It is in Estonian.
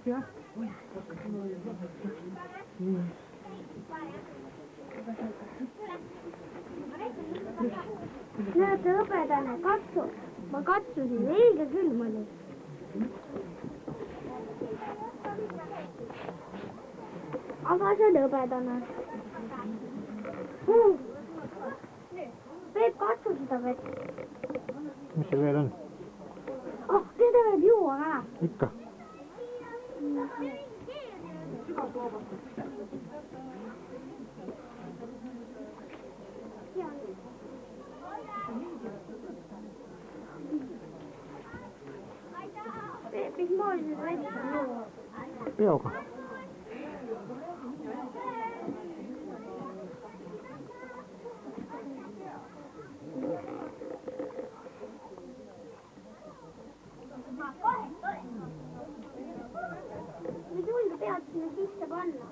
jah. Nii. Näete, hõbedane, katsu. Ma katsusin, õige külm oli. Aga see on hõbedane. Peep, katsu seda vett. Mis see veel on? Oh, seda võib juua ka. Ikka. Peep, mismoodi seda vett on juua? Peoga. Või tulge pead sinna sisse panna.